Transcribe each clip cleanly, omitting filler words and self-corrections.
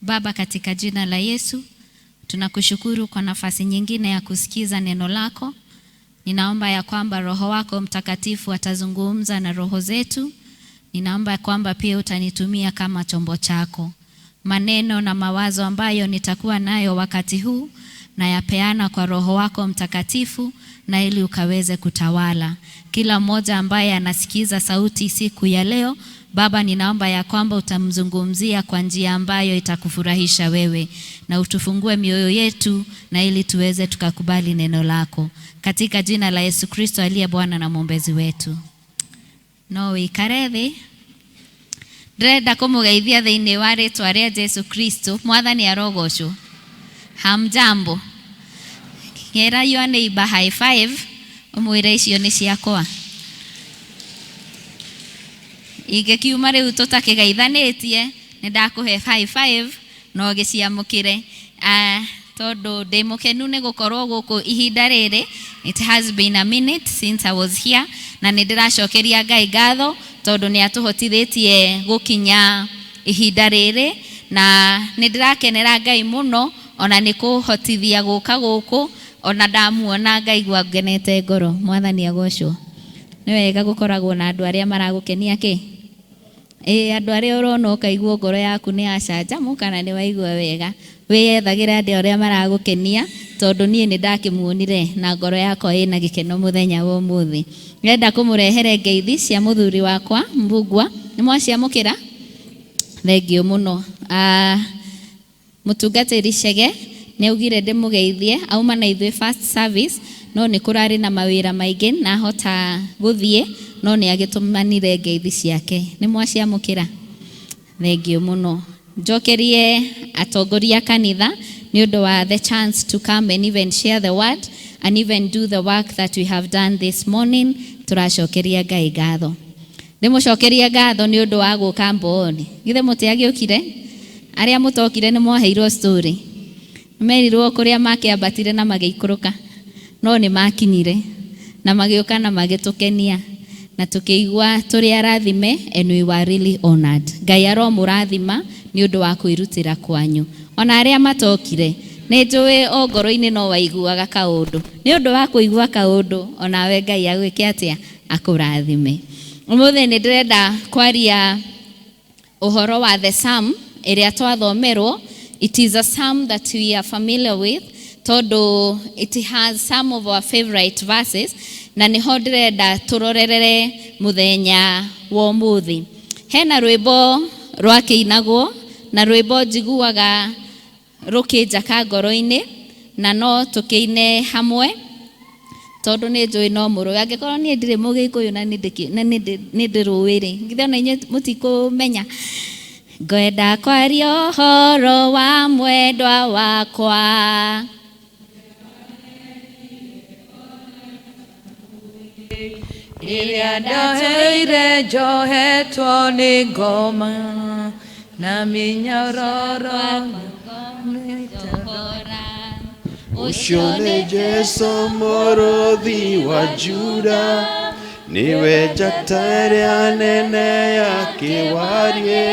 Baba, katika jina la Yesu, tunakushukuru kwa nafasi nyingine ya kusikiza neno lako. Ninaomba ya kwamba Roho wako Mtakatifu atazungumza na roho zetu. Ninaomba ya kwamba pia utanitumia kama chombo chako. Maneno na mawazo ambayo nitakuwa nayo wakati huu na yapeana kwa Roho wako Mtakatifu, na ili ukaweze kutawala kila mmoja ambaye anasikiza sauti siku ya leo. Baba, ninaomba ya kwamba utamzungumzia kwa njia ambayo itakufurahisha wewe, na utufungue mioyo yetu na ili tuweze tukakubali neno lako, katika jina la Yesu Kristo aliye Bwana na mwombezi wetu. No ikarethi ndĩrenda kũmũgeithia thĩinĩ wa rĩĩtwa rĩa Yesu Kristo. Mwathani arogocwo. Hamjambo. Ngera your neighbor high five. Ũmwĩre icio nĩ ciakwa. Ingĩkiuma rĩu tũtakĩgeithanĩtie, nĩndakũhe high five no gĩciamũkĩre. Tondũ ndĩ mũkenu nĩ gũkorwo gũkũ ihinda rĩrĩ. It has been a minute since I was here, na nĩndĩracokeria Ngai ngatho tondũ nĩ atũhotithĩtie gũkinya ihinda rĩrĩ, na nĩndĩrakenera Ngai mũno ona nĩ kũhotithia gũka gũkũ, ona ndamuona ngaigua ngenete ngoro. Mwathani agocwo. Nĩ wega gũkoragwo na andũ arĩa maragũkenia kĩ? Andũ arĩa ũrona ũkaigua ngoro yaku nĩ yacanjamũka na nĩ waigua wega. Wĩyethagĩra andũ arĩa maragũkenia, tondũ niĩ nĩ ndakĩmuonire na ngoro yakwa ĩna gĩkeno mũthenya wa ũmũthĩ. Ngenda kũmũrehere ngeithi cia mũthuri wakwa Mbugua. Nĩ mwaciamũkĩra? Thengio mũno. Mũtungatĩri Chege nĩ augire ndĩmũgeithie, auma na ithuĩ first service, no nĩ kũrarĩ na mawĩra maingĩ na hota gũthiĩ, no nĩ agĩtũmanire ngeithi ciake. Nĩ mwaciamũkĩra? Thengio mũno. Njokerie atongoria kanitha nĩ ũndũ wa the chance to come and even share the word and even do the work that we have done this morning. Tũracokeria Ngai ngatho. Ndĩmũcokeria ngatho nĩ ũndũ wa gũka Mbooni. Githĩ mũtiagĩũkire? Arĩa mũtokire nĩ mwaheirwo story. Merirwo kũrĩa makĩambatire na magĩikũrũka, no nĩ makinyire na magĩũka na magĩtũkenia, na tũkĩigua tũrĩ arathime, and we were really honored. Ngai aromũrathima nĩ ũndũ wa kwĩrutĩra kwanyu. Ona arĩa matokire, nĩ njũĩ o ngoro-inĩ no waiguaga kaũndũ. Nĩ ũndũ wa kũigua kaũndũ, onawe Ngai agwĩke atĩa? Akũrathime. Ũmũthĩ nĩ ndĩrenda kwaria ũhoro wa the psalm ĩrĩa twathomerwo. It is a psalm that we are familiar with, tondũ it has some of our favorite verses, na nĩho ndĩrenda tũrorerere mũthenya wa ũmũthĩ. Hena rwĩmbo rwakĩinagwo, na rwĩmbo njiguaga rũkĩnjaka ngoro-inĩ, na no tũkĩine hamwe, tondũ nĩ njũĩ no mũrũĩ. Angĩkorwo niĩ ndirĩ mũgĩkũyũ na nĩ ndĩrũĩ-rĩ, ngithe ona inyuĩ mũtikũmenya. Ngwenda kwaria ũhoro wa mwendwa wakwa, ĩrĩa ndaheire njohetwo nĩ ngoma na mĩnyororo. Ũcio nĩ Jesũ mũrũthi wa Juda, niwe njata ĩrĩa nene ya kĩwarie,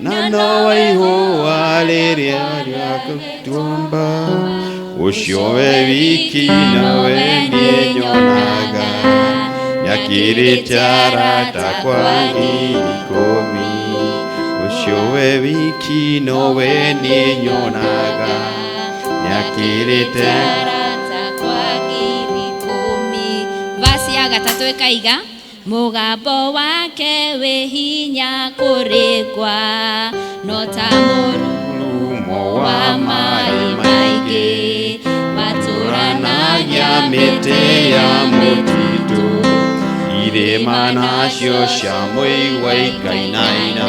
na no ihũa rĩrĩa rĩa gũtuamba. Ũcio we wiki nawe niĩ nyonaga, nyakĩrĩte arata kwa 10,000. Ũcio we wiki nowe niĩ nyonaga, nyakĩrĩte arata kwa 10,000. Vasi ya gatatũ ĩkaiga, mũgambo wake wĩ hinya kũrĩkwa, no ta mũrurumo wa maĩ maingĩ, matũranagia mĩtĩ ya mũtitũ, irĩma nacio cia mũigua ikainaina.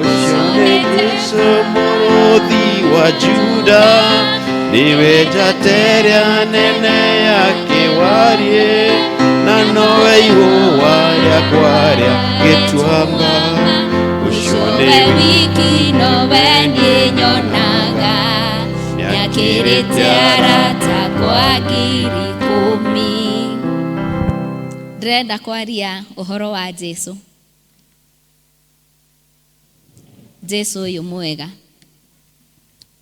Ũcio nĩ Jesũ mũrũthi wa Juda, niwe njata ĩrĩa nene ya kĩwarie, na nowe ihũa rĩakwa rĩa gĩtuamba. Ũcio nĩ wiki nowe niĩ nyonaga, nyakĩrĩte arata kwa 10,000. Ndĩrenda kwaria ũhoro wa Jesũ. Jesũ ũyũ mwega.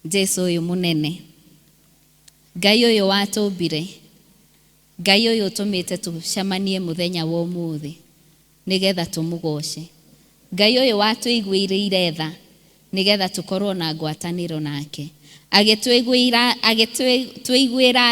Jesu uyu munene. Ngai uyu watumbire. Ngai uyu tumite tucemanie muthenya wa umuthi nigetha tumugoce. Ngai uyu watuiguire tha nigetha tukorwo na ngwataniro nake. Agituiguira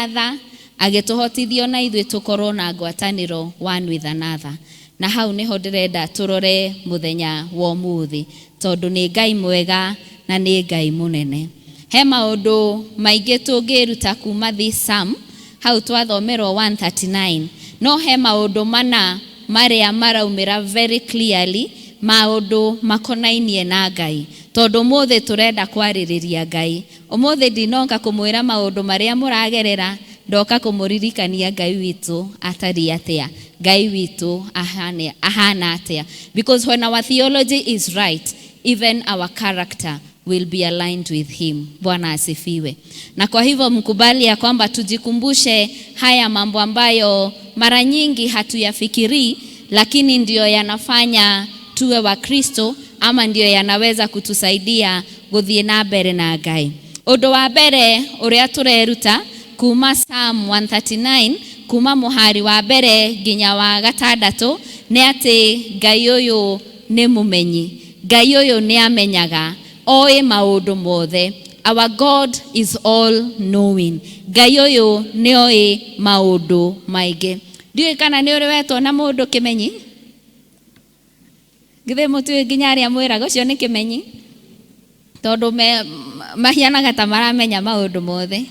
tha, agituhotithio na ithuĩ tukorwo na ngwataniro one with another. Na hau niho ndirenda turore muthenya wa umuthi tondu ni Ngai mwega na ni Ngai munene. He maundu maingi tungiruta kuma this psalm hau twathomerwo 139, no he maundu mana maria maraumira very clearly, maundu makonainie na Ngai. Tondu umuthi turenda kwaririria Ngai. Umuthi ndinoka kumwira maundu maria muragerera, ndoka kumuririkania Ngai witu atari atia, Ngai witu ahana atia. Because when our theology is right, even our character will be aligned with him. Bwana asifiwe. Na kwa hivyo mkubali ya kwamba tujikumbushe haya mambo ambayo mara nyingi hatuyafikiri, lakini ndio yanafanya tuwe wa Kristo, ama ndio yanaweza kutusaidia guthie na mbere na Ngai. Undu wa mbere uria tureruta kuma Psalm 139 kuma muhari wa mbere nginya wa gatandatu ni ati Ngai uyu ni mumenyi. Ngai uyu ni amenyaga oe maundu mothe. Our God is all knowing. Ngai uyu ni oe maundu maingi. Ndiwe kana ni uri wetwo na mundu kimenyi? Githe mutu nginya aria mwira gucio ni kimenyi. Tondu mahianaga ta maramenya maundu mothe.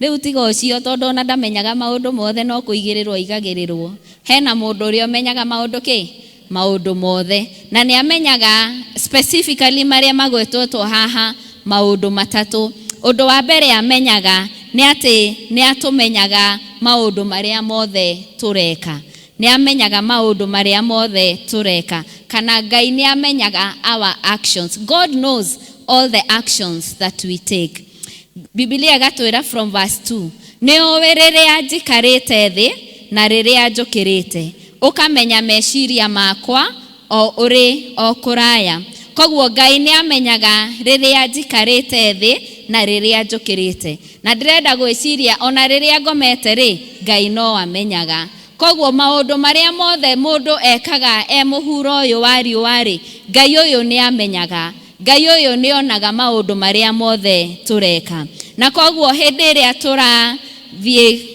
Riu tiga ucio tondu ona ndamenyaga maundu mothe no kuigirirwo igagirirwo. Hena mundu uria menyaga maundu ki? Maundu mothe. Na ni amenyaga specifically maria magwetwo haha maundu matatu. Undu wa mbere amenyaga ni ati ni atumenyaga maundu maria mothe tureka. Ni amenyaga maundu maria mothe tureka. Kana Ngai ni amenyaga our actions. God knows all the actions that we take. Biblia gatwira from verse 2. Ni owe riria njikarite thi na riria njukirite. Ukamenya meciria makwa o uri o kuraya. Koguo Ngai ni amenyaga riria njikarite thi na riria njukirite. Na ndirenda gwiciria ona riria ngomete ri Ngai no amenyaga. Koguo maundu maria mothe mundu ekaga muhuro uyu wa riũa ri Ngai uyu ni amenyaga. Ngai uyu ni onaga maundu maria mothe tureka. Na koguo hindi iria turathie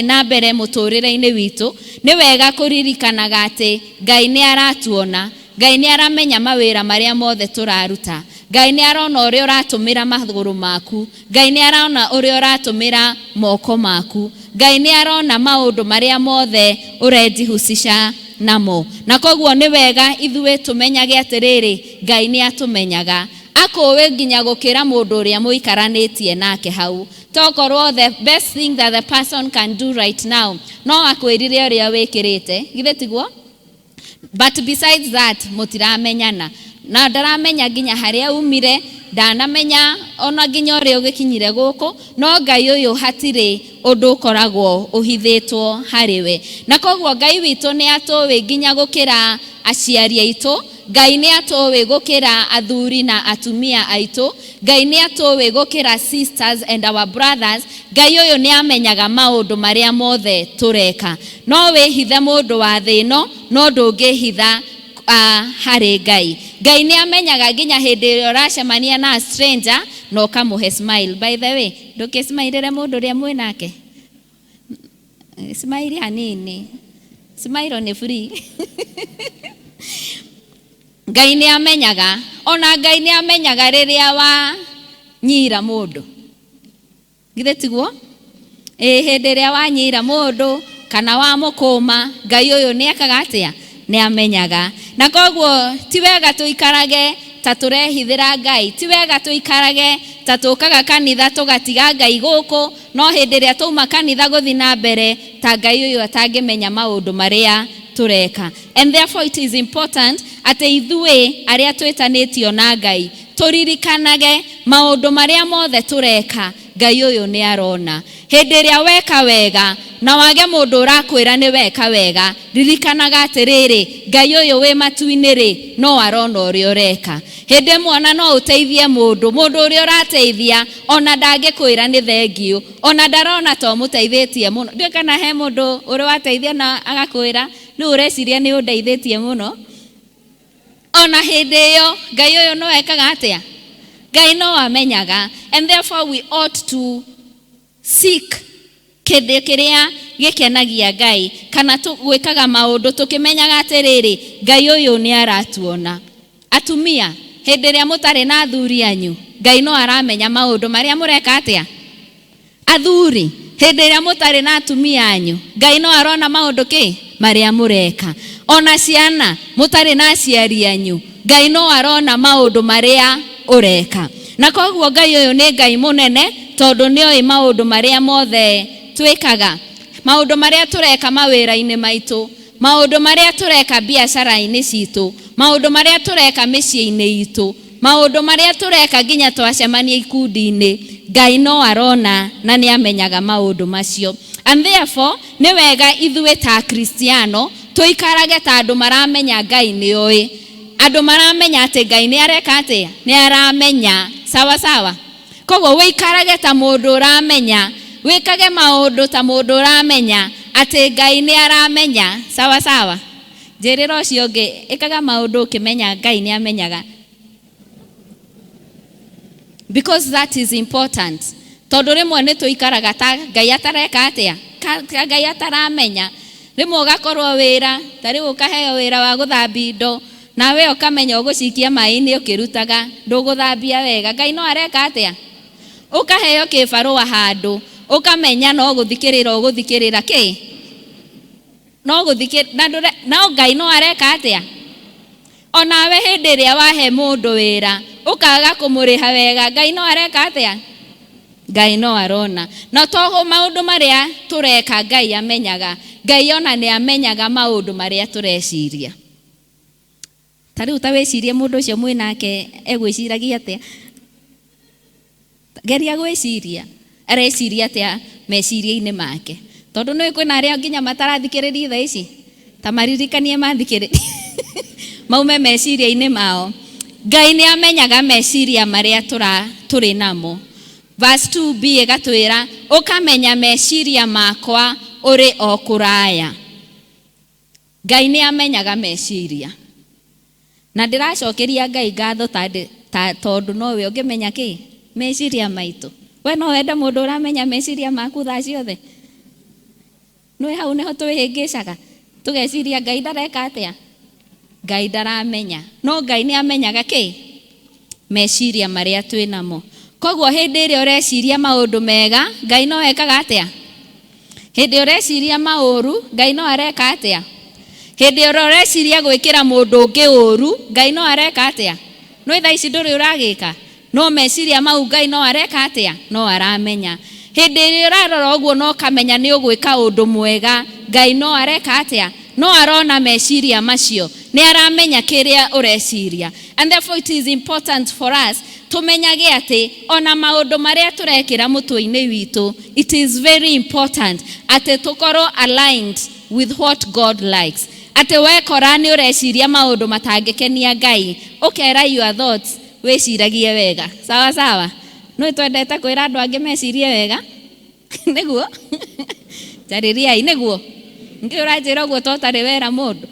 na mbere muturire-ini witu ni wega kuririkanaga ati Ngai ni aratuona. Ngai ni aramenya mawira maria mothe turaruta. Ngai ni arona uria uratumira maguru maku. Ngai ni arona uria uratumira moko maku. Ngai ni arona maundu maria mothe urejihusisha namo. Na koguo ni wega ithuĩ tumenyage atiriri Ngai ni atumenyaga. Akowe nginya gukira mundu uria muikaranitie nake hau. Tokorwo the best thing that the person can do right now no akwirire uria wikirite. Githe tiguo? But besides that mutiramenyana. Na ndaramenya nginya haria umire, ndanamenya ona nginya uria ugikinyire guku, no Ngai uyu hatire undu ukoragwo uhithitwo hariwe. Na koguo Ngai witu ni atowe nginya gukira aciari aitu. Ngai ni atowe gukira athuri na atumia aitu. Ngai ni atowe gukira sisters and our brothers. Ngai uyu ni amenyaga maundu maria mothe tureka. No wihithe mundu wa thino, no ndungihitha hari Ngai. Ngai ni amenyaga nginya hindi ĩrĩa ũracemania na stranger no kamuhe smile. By the way, ndũkĩsmailere mũndũ ũrĩa mwĩ nake. Smile hanini. Smile ni free. Ngai ni amenyaga, ona Ngai ni amenyaga rĩrĩa wa nyira mũndũ. Githe tiguo? Hindi ĩrĩa wa nyira mũndũ kana wa mũkũma, Ngai ũyũ ni ekaga atia? Ni amenyaga. Na koguo ti wega tuikarage ta turehithira Ngai. Ti wega tuikarage ta tukaga kanitha tugatiga Ngai guku, no hindi ria tuma kanitha guthi na mbere ta Ngai uyu atangimenya maundu maria tureka. And therefore it is important ati ithuĩ aria twitanitio na Ngai turirikanage maundu maria mothe tureka Ngai uyu ni arona. Hĩndĩ ĩrĩa weka wega na wage mũndũ ũrakwĩra nĩ weka wega, ririkanaga atĩrĩrĩ, Ngai ũyũ wĩ matu-inĩ rĩ, no arona ũrĩa ũreka. Hĩndĩ ĩmwe ona no ũteithie mũndũ ũrĩa ũrateithia ona ndangĩkwĩra nĩ thengiũ, ona ndarona to mũteithĩtie mũno. Ndiũ kana he mũndũ ũrĩa wateithia na agakwĩra nĩ ũreciria nĩ ũndeithĩtie mũno. Ona hĩndĩ ĩyo Ngai ũyũ no ekaga atĩa? Ngai no amenyaga. And therefore we ought to seek kĩndũ kĩrĩa gĩkenagia Ngai, kana gwĩkaga maũndũ tũkĩmenyaga atĩrĩrĩ, Ngai ũyũ nĩ aratuona. Atumia, hĩndĩ ĩrĩa mũtarĩ na athuri anyu, Ngai no aramenya maũndũ marĩa mũreka atĩa? Athuri, hĩndĩ ĩrĩa mũtarĩ na atumia anyu, Ngai no arona maũndũ kĩ? Marĩa mũreka. Ona ciana, mũtarĩ na aciari anyu, Ngai no arona maũndũ marĩa ũreka. Na koguo Ngai ũyũ nĩ Ngai mũnene, tondũ nĩoĩ maũndũ marĩa mothe twĩkaga, maũndũ marĩa tũreka mawĩra-inĩ maitũ, maũndũ marĩa tũreka biacara-inĩ citũ, maũndũ marĩa tũreka mĩciĩ-inĩ itũ, maũndũ marĩa tũreka nginya twacemania ikundi-inĩ, Ngai no arona na nĩ amenyaga maũndũ macio. And therefore, nĩ wega ithuĩ ta Kristiano tũikarage ta andũ maramenya Ngai nĩ oĩ. Andũ maramenya atĩ Ngai nĩ areka atĩa? Nĩ aramenya. Sawa sawa. Koguo wĩikarage ta mũndũ ũramenya, wĩkage maũndũ ta mũndũ ũramenya atĩ Ngai nĩ aramenya. Sawa sawa. Njĩrĩra ũcio ũngĩ, ĩkaga maũndũ ũkĩmenya Ngai nĩ amenyaga. Because that is important. Tondũ rĩmwe nĩ tũikaraga ta Ngai atareka atĩa? Ngai ataramenya. Rĩmwe ũgakorwo wĩra, ta rĩu ũkaheo wĩra wa gũthambia indo, nawe ũkamenya ũgũcikia maĩ-inĩ ũkĩrutaga, ndũgũthambia wega. Ngai no areka atĩa? Ũkaheo kĩbarũa handũ, ũkamenya no gũthikĩrĩra kĩ? No gũthikĩrĩra, no Ngai no areka atĩa? Onawe hĩndĩ ĩrĩa wahe mũndũ wĩra, ũkaga kũmũrĩha wega, Ngai no areka atĩa? Ngai no arona. Na togo maũndũ marĩa tũreka Ngai amenyaga. Ngai ona nĩ amenyaga maũndũ marĩa tũreciria. Ta rĩu ta wĩcirie mũndũ ũcio mwĩ nake egwĩciragia atĩa? Geria gwĩciria. Areciria atĩa meciria-inĩ make? Tondũ nĩ kwĩna arĩa nginya matarathikĩrĩria thaa ici. Ta maririkanie mathikĩrĩria. Maume meciria-inĩ mao. Ngai nĩ amenyaga meciria marĩa tũrĩ namo. Verse 2b ĩgatwĩra, ũkamenya meciria makwa ũrĩ o kũraya. Ngai nĩ amenyaga meciria. Na ndĩracokeria Ngai ngatho tondũ nowe ũngĩmenya kĩ? Meciria maitũ. We no wende mũndũ ũramenya meciria maku thaa ciothe? Nĩ hau nĩho twĩhĩngĩcaga. Tũgeciria Ngai ndareka atĩa? Ngai ndaramenya. No Ngai nĩ amenyaga kĩ? Meciria marĩa twĩ namo. Koguo hĩndĩ ĩrĩa ũreciria maũndũ mega, Ngai no ekaga atĩa? Hĩndĩ ũreciria maũru, Ngai no areka atĩa? Hĩndĩ ĩrĩa ũreciria gwĩkĩra mũndũ ũngĩ ũru, Ngai no areka atĩa? No thaa ici ndũrĩ ũragĩka? No meciria mau Ngai no areka atĩa? No aramenya. Hĩndĩ ĩrĩa ũrarora ũguo no kamenya nĩ ũgwĩka ũndũ mwega, Ngai no areka atĩa? No arona meciria macio. Nĩ aramenya kĩrĩa ũreciria. And therefore it is important for us tumenyage atĩ ona maũndũ marĩa tũrekĩra mũtwe-inĩ witũ, it is very important atĩ tũkorwo aligned with what God likes. Atĩ wekora nĩ ũreciria maũndũ matangĩkenia Ngai, ũkera your thoughts wĩciragie wega. Sawa sawa. Nĩ twendete kwĩra andũ angĩ mecirie wega? Nĩguo? Jarĩriai nĩguo? Ngĩ ũranjĩra ũguo to tarĩ wera mũndũ.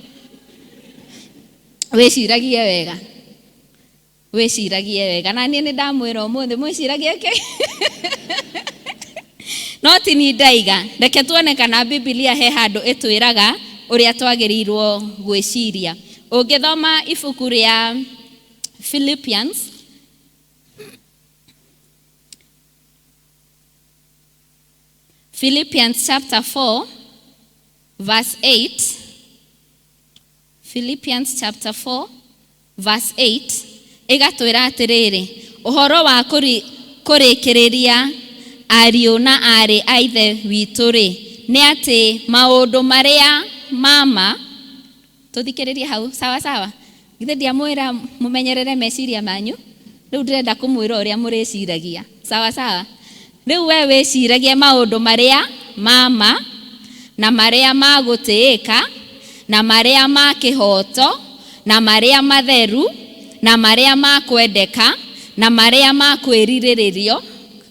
Wĩciragie wega. Wĩciragie wega. Na niĩ nĩ ndamwĩra ũmũthĩ mwĩciragie kĩ? No ti ni ndaiga. Reke tuone kana Biblia he handũ ĩtwĩraga ũrĩa twagĩrĩirwo gwĩciria. Ũngĩthoma ibuku rĩa Philippians chapter 4 verse 8. Philippians chapter 4 verse 8 ĩgatwĩra atĩrĩrĩ, ũhoro wa kũrĩkĩrĩria ariũ na arĩ a ithe witũ rĩ, nĩ atĩ maũndũ marĩa mama, tũthikĩrĩrie hau, sawa sawa. Githĩ ndiamwĩra mũmenyerere meciria manyu? Rĩu ndĩrenda kũmwĩra ũrĩa mũrĩciragia. Sawa sawa. riu we wiciragie maundu maria mama na maria magutiika na maria ma kihoto na maria matheru na maria makwendeka na maria makwiriririo.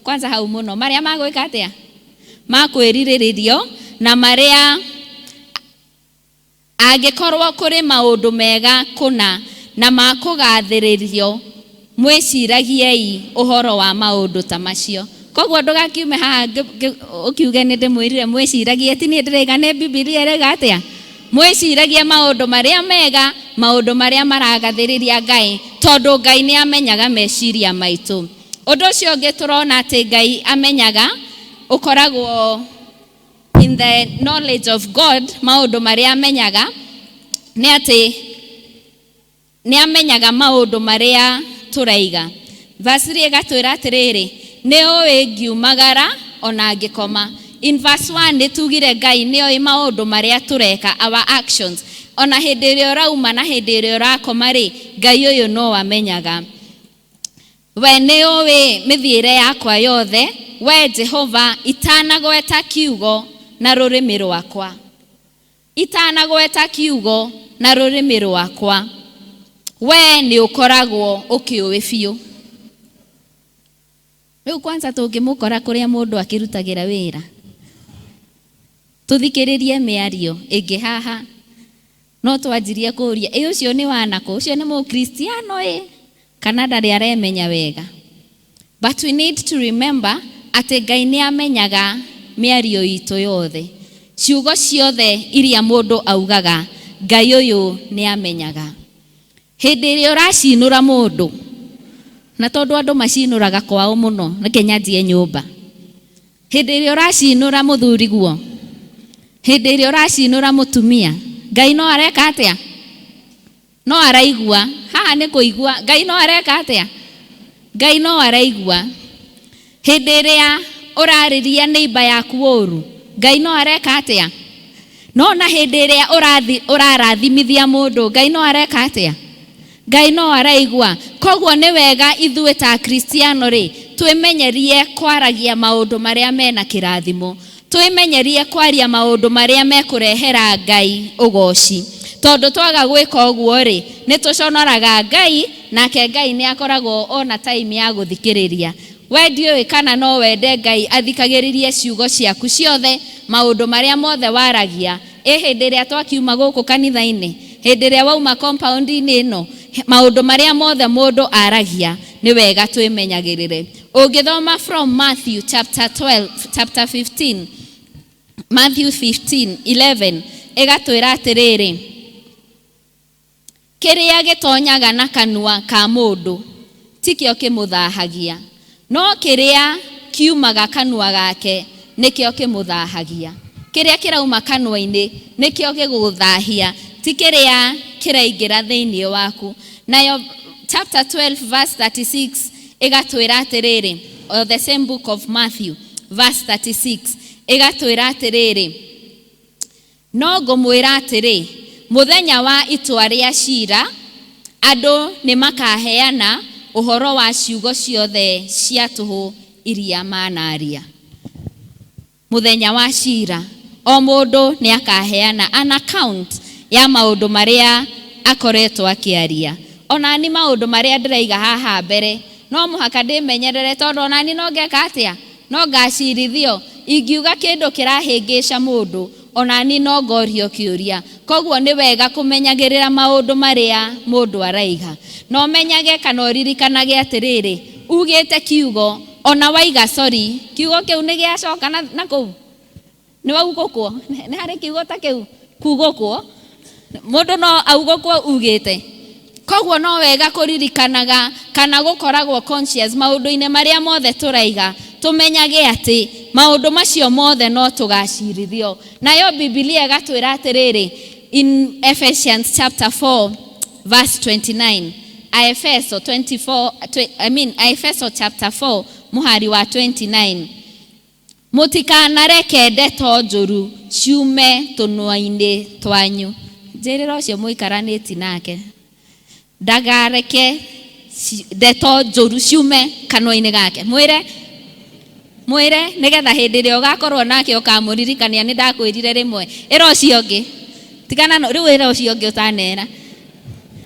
Kwanza hau muno maria magwika atia makwiriririo na maria angikorwo kuri maundu mega kuna na makugathiririo mwiciragiei uhoro wa maundu ta macio. Koguo ndugakiume haha ukiuge ni ndimwirire mwiciragie ti ni ndirigane Biblia rega atia mwiciragie maundu maria mega maundu maria maragathiriria Ngai tondu Ngai ni amenyaga meciria maitu. Undu ucio ungi turona ati Ngai amenyaga ukoragwo in the knowledge of God. Maundu maria amenyaga ni ati ni amenyaga maundu maria turaiga. Verse 3 gatwira atiriri ni uwi ngiumagara ona ngikoma. In verse 1 nitugire Ngai ni oi maundu maria tureka, our actions. Ona hindi ria urauma na hindi ria urakoma ri Ngai uyu no amenyaga. We ni uwi mithiire yakwa yothe, we Jehova itanagweta kiugo na rurimi rwakwa. Itanagweta kiugo na rurimi rwakwa. We ni ukoragwo ukiuwi biu. Riu kwanza tungimukora kuria mundu akirutagira wira, tuthikiririe miario ingi haha no twanjirie kuria ucio ni wanako, ucio ni mukristiano kana ndari aremenya wega. But we need to remember ati Ngai ni amenyaga miario itu yothe, ciugo ciothe iria mundu augaga Ngai uyu ni amenyaga. Hindi ria uracinura mundu na tondu andu macinuraga kwao muno reke nyanjie nyumba. Hindi ria uracinura muthuri guo, hindi ria uracinura mutumia, Ngai no areka atia? No araigua. Haha ni kuigua. Ngai no areka atia? Ngai no araigua. Hindi ria urariria neighbor yaku uru, Ngai no areka atia? No na hindi ria urarathimithia mundu, Ngai no areka atia? Ngai no araigua. Koguo ni wega ithuĩ ta Kristiano ri twimenyerie kwaragia maundu maria mena kirathimo, twimenyerie kwaria maundu maria mekurehera Ngai ugoci. Tondu twaga gwika uguo ri nituconoraga Ngai, nake Ngai ni akoragwo ona time ya guthikiriria. We ndiũĩ kana no wende Ngai athikagiririe ciugo ciaku ciothe, maundu maria mothe waragia. Hindi ria twakiuma guku kanitha-ini, hindi ria wauma compound-ini ino, maundu maria mothe mundu aragia ni wega twimenyagirire. Ungithoma from Matthew chapter 15 Matthew 15:11 igatwira atiriri kiria gitonyaga na kanua ka mundu tikio kimuthahagia, no kiria kiumaga kanua gake nikio kimuthahagia. Kiria kirauma kanua-ini nikio giguthahia, ti kiria kiraingira thiini waku. Nayo chapter 12 verse 36 igatwira atiriri, or the same book of Matthew verse 36 igatwira atiriri, no ngumwira atiri muthenya wa itua ria cira andu ni makaheana uhoro wa ciugo ciothe cia tuhu iria manaria. Muthenya wa cira o mundu ni akaheana an account ya maundu maria akoretwo akiaria. Ona ni maundu maria ndiraiga haha mbere no muhaka ndimenyerere, tondu ona ni no ngeka atia, no ngacirithio. Ingiuga kindu kirahingica mundu ona ni no ngorio kiuria. Koguo ni wega kumenyagirira maundu maria mundu araiga, no menyage kana uririkanage atiriri ugite kiugo ona waiga sorry kiugo kiu ni giacoka na kuu ni waugukwo ni hari kiugo ta kiu kugukwo mundu no augukwo ugite. Koguo no wega kuririkanaga kana gukoragwo conscious maundu-ine maria mothe turaiga, tumenyage ati maundu macio mothe no tugacirithio. Nayo Biblia gatwira atiriri in Ephesians chapter 4 verse 29, Efeso chapter 4 muhari wa 29, mutikanareke ndeto njuru ciume tunua-ini twanyu. Njirira ucio muikaraniti nake ndagareke ndeto njuru ciume kanua-ini gake. mwire nigetha hindi ria ugakorwo nake ukamuririkania ni ndakwirire rimwe ira ucio ngi tigana no riu ira ucio ngi utanera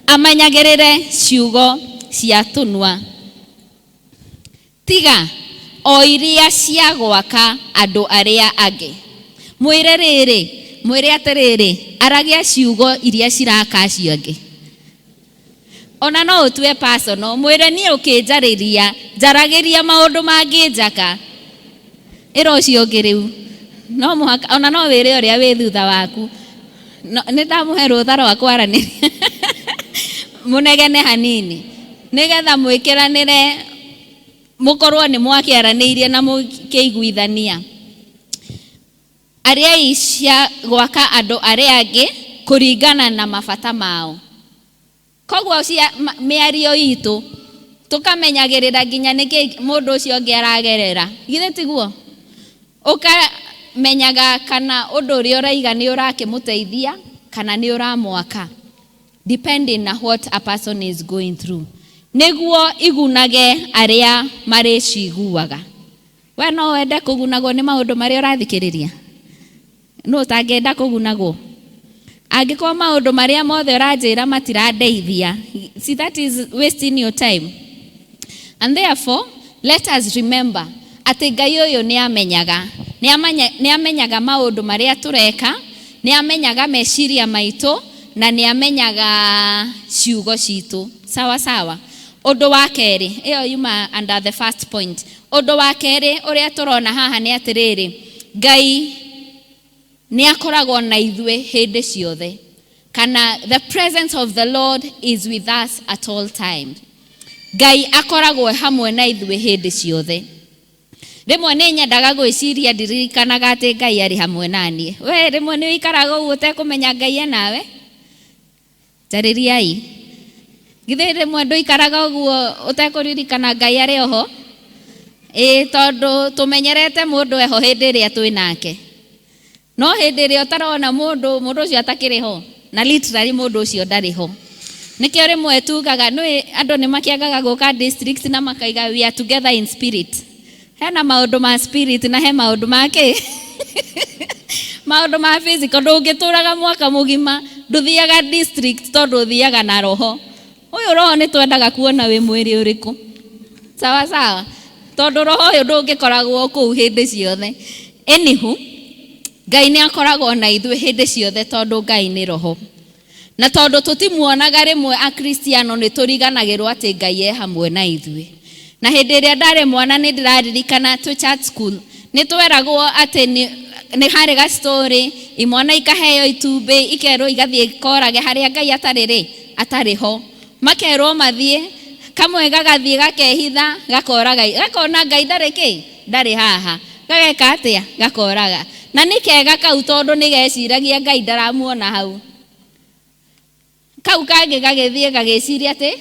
amanyagirire ciugo cia tunwa tiga o iria cia gwaka andu aria angi mwire riri mwire atiriri aragia ciugo iria ciraka cio ngi ona no utue personal mwire ni ukinjariria njaragiria maundu manginjaka ira ucio ngi riu no muhaka ona no wire uria wi thutha waku ni ndamuhe rutharo wa kwaraniria munegene hanini nigetha mwikiranire mukorwo ni mwakiaranirie na mukiguithania aria icia gwaka andu aria angi kuringana na mabata mao kogwo cia miario itu tukamenyagirira ginya niki mundu ucio ngi aragerera githe tiguo ukamenyaga kana undu uria uraiga ni urakimuteithia kana ni uramwaka depending na what a person is going through niguo igunage aria mariciguaga we no wende kugunagwo ni maundu maria urathikiriria no utangenda kugunagwo angiko maundu maria mothe uranjira matiradeithia see that is wasting your time and therefore let us remember ati Ngai uyu ni amenyaga maundu maria tureka ni amenyaga meciria maitu na ni amenyaga ciugo citu sawa sawa undu wa keri iyo yuma under the first point undu wa keri uria turona haha ni atiriri Ngai ni akoragwo na ithwe hindi ciothe kana the presence of the Lord is with us at all times Ngai akoragwo hamwe na ithwe hindi ciothe rimwe ni nyendaga gwiciria ndirikanaga ati Ngai ari hamwe nani we rimwe ni wikaraga uguo utekumenya Ngai nawe taririai githe rimwe nduikaraga uguo utekuririkana Ngai ari oho tondu tumenyerete mundu eho hindi ria twinake no hindi ria utarona mundu ucio atakiriho na literally mundu ucio ndariho nikio rimwe tugaga no andu ni makiagaga guka district na makaiga we are together in spirit hena maundu ma spirit na he maundu make maundu ma physical ndungituraga mwaka mugima nduthiaga district tondu uthiaga na roho uyu roho ni twendaga kuona wi mwiri uriku sawa sawa tondu roho uyu ndungikoragwo kuu hindi ciothe anywho Ngai ni akoragwo na ithwe hindi ciothe tondu Ngai ni roho na tondu tutimuonaga rimwe a Kristiano ni turiganagirwo ati Ngai e hamwe na ithwe na hindi ria ndare mwana ni ndiraririkana tu church school ni tweragwo ati ni hari ga story imwana ikaheo itumbe ikerwo igathie korage haria Ngai atariho makerwo mathie kamwe gagathie gakehitha gakoraga gakona Ngai ndari haha gageka atia gakoraga na nikega kau tondu nigeciragia Ngai ndaramuona hau kau kangi gagithie gagiciria ati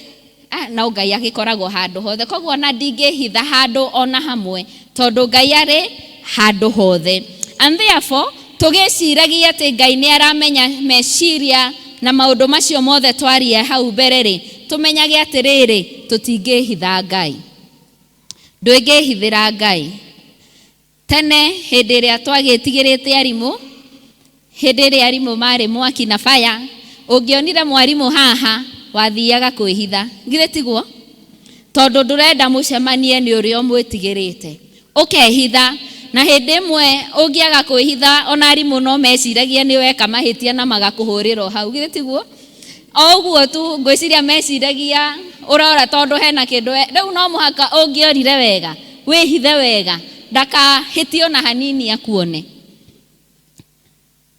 na Ngai agikoragwo handu hothe kogwo na ndingihitha handu ona hamwe tondu Ngai ari handu hothe and therefore tugiciragia ati Ngai ni aramenya meciria na maundu macio mothe twaria hau mbere ri tumenyage atiriri tutingihitha Ngai ndwingihithira Ngai tene hindi ria twagitigirite arimu hindi ria arimu mari mwaki na fire ungionire mwarimu haha wathiaga kwihitha githe tiguo tondu ndurenda mucemanie ni urio mwitigirite ukehitha na hindi mwe ungiaga kwihitha ona arimu no meciragia ni weka mahitia na magakuhurira hau githe tiguo oguo tu ngwiciria meciragia urora tondu hena kindu riu no muhaka ungiorire wega wihithe wega ndaka hitio na hanini akuone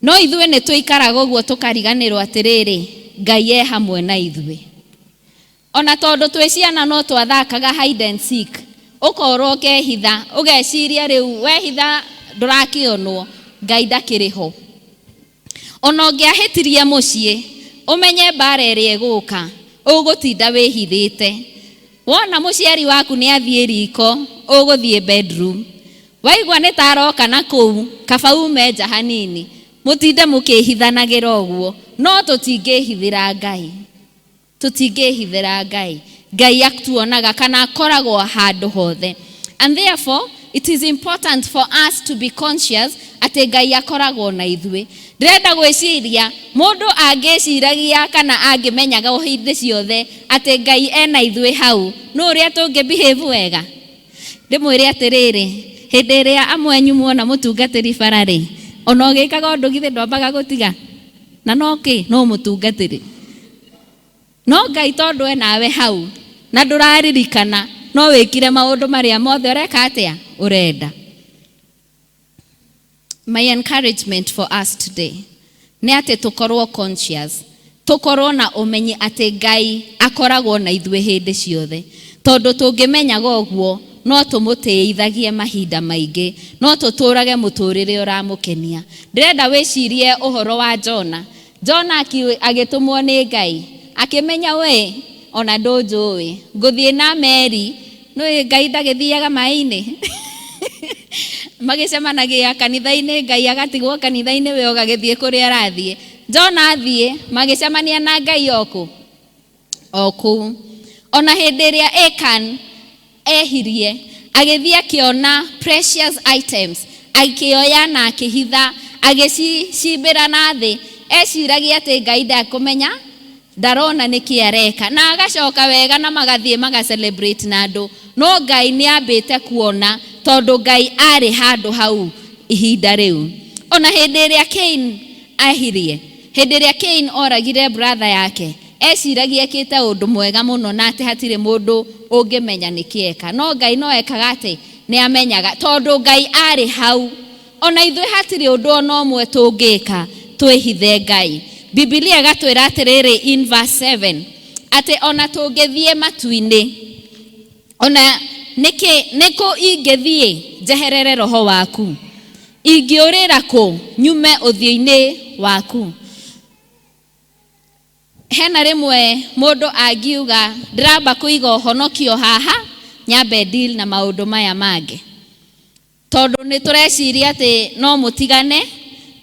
no ithwe ni tuikaraga uguo tukariganirwo atiriri Ngai e hamwe na ithwe ona tondu twiciana no twathakaga hide and seek ukorwo kehitha ugeciria riu wehitha ndurakionwo Ngai ndakiriho ona ungiahitirie mucii umenye bara iri iguka ugutinda wihithite wona muciari waku ni athie riko uguthie bedroom waigwa ni taroka na kuu kaba ume nja hanini mutinde mukihithanagira uguo no tutingihithira Ngai Ngai atuonaga kana akoragwo handu hothe and therefore it is important for us to be conscious ati Ngai akoragwo na ithuĩ. Ndĩrenda gwĩciria mũndũ angĩciragia kana angĩmenyaga hĩndĩ ciothe ati Ngai ena ithuĩ hau, no ũrĩa tũngĩ-behave wega. Ndĩmwĩre atĩrĩrĩ, hĩndĩ ĩrĩa amwe nyuĩ muona mũtungatĩri bara-rĩ, ona ũgĩkaga ũndũ githĩ ndwambaga gũtiga, na no mũtungatĩri. No Ngai tondũ enawe hau na ndũraririkana, no wĩkire maũndũ marĩa mothe ũreka atĩa ũrenda. My encouragement for us today nĩ atĩ tũkorwo conscious, tũkorwo na ũmenyi atĩ Ngai akoragwo na ithuĩ hĩndĩ ciothe. Tondũ tũngĩmenyaga ũguo, no tũmũtĩithagie mahinda maingĩ, no tũtũrage mũtũrĩre ũramũkenia. Ndĩrenda wĩcirie ũhoro wa Jona. Jona agĩtũmwo nĩ Ngai, akĩmenya we ona ndũnjũĩ, ngũthiĩ na meri, no Ngai ndagĩthiaga maĩ-inĩ. Magĩcemanagia kanitha-inĩ, Ngai agatigwo kanitha-inĩ, we ũgagĩthiĩ kũrĩa arathiĩ. Jona athiĩ, magĩcemania na Ngai okũu. Ona hĩndĩ ĩrĩa Akan ehirie, agĩthiĩ akĩona precious items, akĩoya na akĩhitha, agĩcimbĩra na thĩ, eciragia atĩ Ngai ndakũmenya, ndarona nĩkĩ areka, na agacoka wega na magathiĩ magacelebrate na andũ. No Ngai nĩambĩte kuona, tondũ Ngai arĩ handũ hau ihinda rĩu. Ona hĩndĩ ĩrĩa Cain ahirie, hĩndĩ ĩrĩa Cain oragire brother yake, eciragia ekĩte ũndũ mwega mũno na atĩ hatirĩ mũndũ ũngĩmenya nĩkĩ eka. No Ngai no ekaga atĩ nĩamenyaga, tondũ Ngai arĩ hau. Ona ithuĩ hatirĩ ũndũ ona ũmwe tũngĩka twĩhithe Ngai. Biblia ĩgatwĩra atĩrĩrĩ in verse 7 atĩ ona tũngĩthiĩ matu-inĩ, ona nĩkũ ingĩthiĩ njeherere roho waku, ingĩũrĩra kũ nyume ũthiũ-inĩ waku. Hena rĩmwe mũndũ angiuga ndĩramba kũiga ũhonokio haha, nyambe deal na maũndũ maya mangĩ. Tondũ nĩtũreciria atĩ no mũtigane,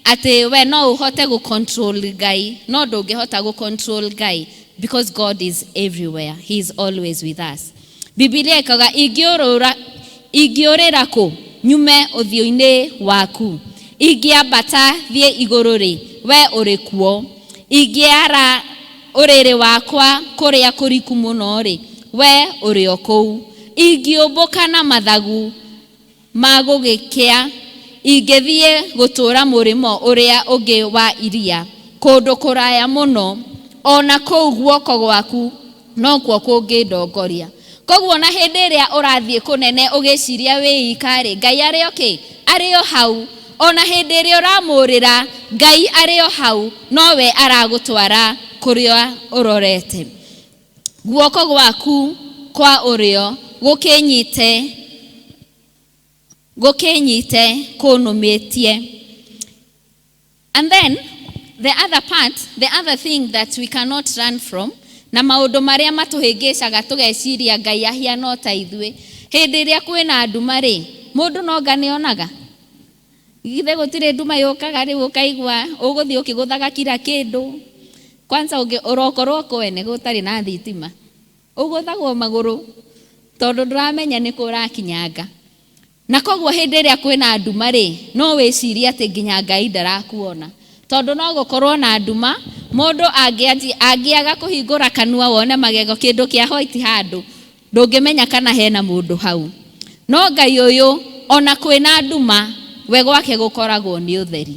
atĩ we no ũhote gũ-control Ngai, no ndũngĩhota gũ-control Ngai, because God is everywhere. He is always with us. Biblia ĩkaga ingĩũrĩra kũ nyume ũthiũ-inĩ waku, ingĩambata thiĩ igũrũ-rĩ, we ũrĩ kuo, ingĩara ũrĩrĩ wakwa kũrĩa kũriku mũno-rĩ, we ũrĩ o kũu, ingĩũmbũka na mathagu ma gũgĩkĩa, ingĩthiĩ gũtũũra mũrĩmo ũrĩa ũngĩ wa iria, kũndũ kũraya mũno, ona kũu guoko gwaku no kuo kũngĩndongoria. Koguo na hĩndĩ ĩrĩa ũrathiĩ kũnene ũgĩciria wĩika-rĩ, Ngai arĩ o arĩ o hau. Ona hĩndĩ ĩrĩa ũramũrĩra, Ngai arĩ o hau, no we aragũtwara kũrĩa ũrorete. Guoko gwaku kwa ũrĩo gũkĩnyite kũnũmĩtie. And then the other thing that we cannot run from, na maũndũ marĩa matũhĩngĩcaga tũgeciria Ngai ahiana ta ithuĩ. Hĩndĩ ĩrĩa kwĩna nduma-rĩ, mũndũ no anga nĩonaga. Githĩ gũtirĩ nduma yũkaga rĩu ũkaigua ũgũthiĩ ũkĩgũthaga kila kĩndũ. Kwanza ũrokorwo kwene gũtarĩ na thitima, ũgũthagwo magũrũ tondũ ndũramenya nĩkũ ũrakinyanga. Na koguo hĩndĩ ĩrĩa kwĩna nduma-rĩ, no wĩcirie atĩ nginya Ngai ndarakuona. Tondũ no gũkorwo na nduma, mũndũ angĩaga kũhingũra kanua wone magego kĩndũ kĩa white handũ, ndũngĩmenya kana hena mũndũ hau. No Ngai ũyũ ona kwĩna nduma, we gwake gũkoragwo nĩ ũtheri.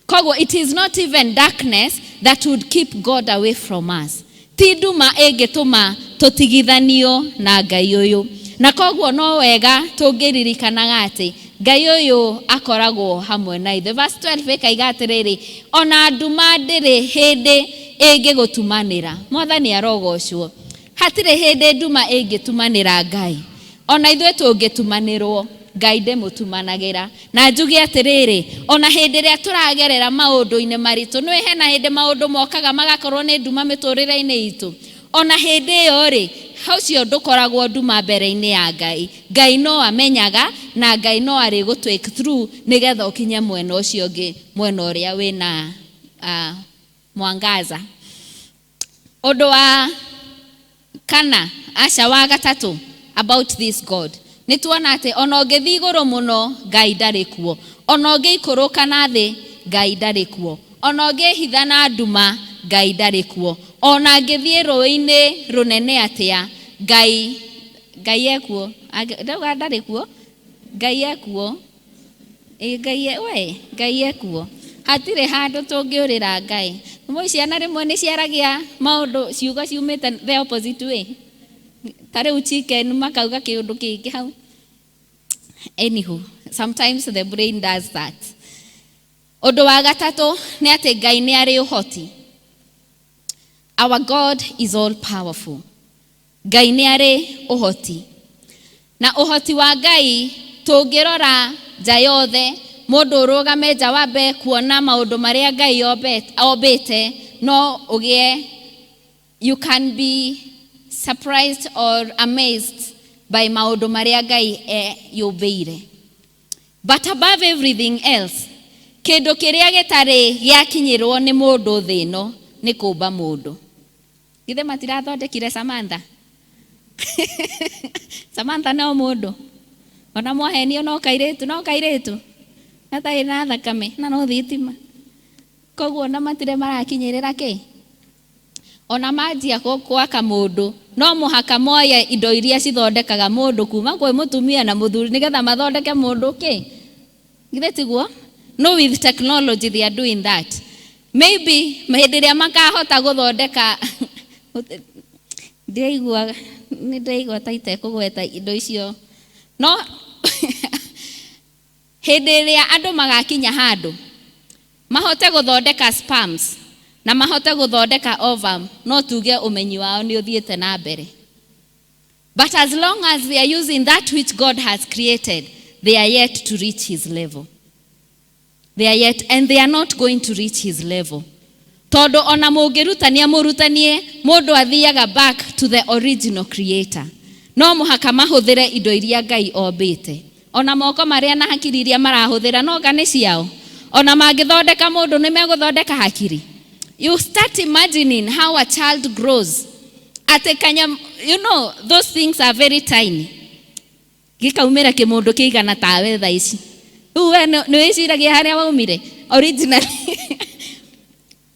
Koguo it is not even darkness that would keep God away from us. Ti nduma ĩngĩtũma tũtigithanio na Ngai ũyũ. Na koguo no wega tũngĩririkanaga atĩ Ngai ũyũ akoragwo hamwe na ithuĩ. Verse 12 ĩkaiga atĩrĩrĩ, ona nduma ndĩrĩ hĩndĩ ĩngĩgũtumanĩra. Mwathani arogocwo. Hatirĩ hĩndĩ nduma ĩngĩtumanĩra Ngai. Ona ithuĩ tũngĩtumanĩrwo, Ngai ndĩmũtumanagĩra. Na njuge atĩrĩrĩ, ona hĩndĩ ĩrĩa tũragerera maũndũ-inĩ maritũ, nĩ hena hĩndĩ maũndũ mokaga magakorwo nĩ nduma mĩtũrĩre-inĩ itũ. Ona hĩndĩ ĩyo-rĩ, haucio ndũkoragwo nduma mbere-inĩ ya Ngai. Ngai no amenyaga na Ngai no arĩ gũ-take through nĩgetha ũkinye mwena ũcio ũngĩ, mwena ũrĩa wĩna mwangaza. Ũndũ wa kana wa gatatũ about this God. nituona ati ona ũngĩthiĩ igũrũ mũno Ngai ndarĩ kuo, ona ũngĩikũrũka na thĩ Ngai ndarĩ kuo, ona ũngĩhitha na nduma Ngai ndarĩ kuo, ona angĩthiĩ rũĩ-inĩ rũnene atĩa Ngai ekuo. Ndauga ndarĩ kuo, Ngai ekuo. Ngai ekuo. Hatirĩ handũ tũngĩũrĩra Ngai. Mwe ciana rĩmwe nĩ ciaragia maũndũ ciugo ciumĩte the opposite way. Tarĩu chicken makauga kĩũndũ kĩngĩ hau. Anywho, sometimes the brain does that. Ũndũ wa gatatũ nĩ atĩ Ngai nĩ arĩ ũhoti. Our God is all powerful. Ngai nĩ arĩ ũhoti. Na ũhoti wa Ngai tũngĩrora nja yothe, mũndũ ũrũgame nja wambe kuona maũndũ marĩa Ngai ombĩte, no ũgĩe, you can be surprised or amazed by maũndũ marĩa Ngai yũmbĩire. But above everything else, kĩndũ kĩrĩa gĩtarĩ gĩakinyĩrwo nĩ mũndũ thĩ ĩno nĩ kũmba mũndũ. Githĩ matirathondekire Samantha? Samantha no mũndũ. Ona mwahenio no kairĩtu. Natarĩ na thakame na no thitima. Koguo na matire marakinyĩrĩra kĩ? Ona manjia gwaka mũndũ, no mũhaka moye indo iria cithondekaga mũndũ kuma kwĩ mũtumia na mũthuri nĩgetha mathondeke mũndũ kĩ? Githĩ tiguo? No, with technology they are doing that. Maybe hĩndĩ ĩrĩa makahota gũthondeka nĩndaigua ta itekũgweta indo icio. No hĩndĩ ĩrĩa andũ magakinya handũ mahote gũthondeka sperms na mahote gũthondeka ovum, no tuge ũmenyi wao nĩ ũthiĩte na mbere. But as long as they are using that which God has created, they are yet to reach his level. And they are not going to reach his level. Todo ona mũngĩrutania mũndũ athiaga back to the original creator. No mũhaka mahũthĩre indo iria Ngai ombĩte. Ona moko marĩa na hakiri iria marahũthĩra no nĩ ciao. Ona mangĩthondeka mũndũ nĩ megũthondeka hakiri. You start imagining how a child grows. You know, those things are very tiny. Gĩkaumĩra kĩmũndũ kĩigana tawe thaa ici. Uwe nĩ wĩciragia harĩa waumire originally.